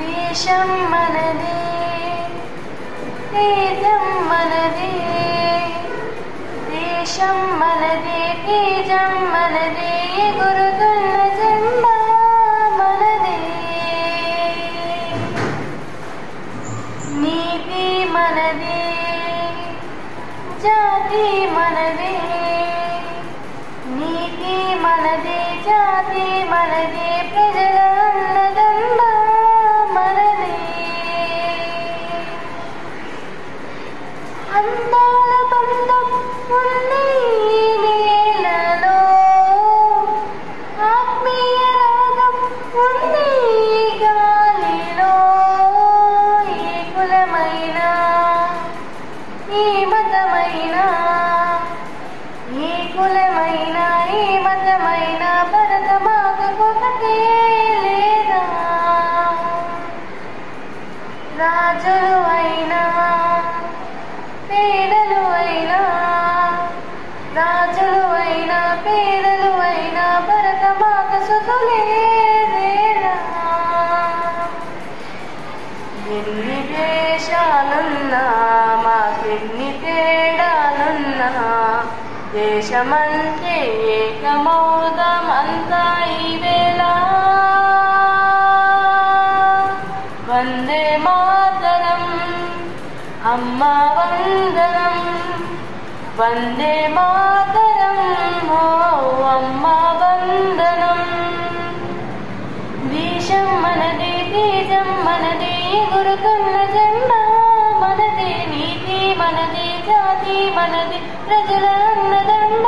దేశం మనదే, తేజం మనదే, దేశం మనదే, తేజం మనదే, ఎగురుతున్న జెండా మనదే. నీతి మనదే, జాతి మనదే, నీతి మనదే, జాతి మనదే, ప్రజల అన్నదండ మనదే. అందాల బంధం ఉంది నేలలో, ఆత్మీయ రాగం ఉంది గాలిలో. ఏ కులమైనా, ఏ మతమైనా, ఏ కులమైనా, ఏ మతమైనా, భరతమాతకు ఒకటే లేదా. రాజులు అయినా, పేదలు అయినా, రాజులు అయినా, పేదలు అయినా, భరతమాత సుతులేదేలా. ఎన్ని దేశాలున్నా, మాకెన్ని తేడాలున్నా, దేశమంటే ఏకమౌదం అంతా ఈవేళ. వందే మాతరం, అమ్మా వందనం, వందే మాతరం, ఓ అమ్మా వందనం. దేశం మనదే, తేజం మనదే, ఎగురుతున్న జెండా మనదే, నీతి మనదే, జాతి మనదే, ప్రజల అన్నదండ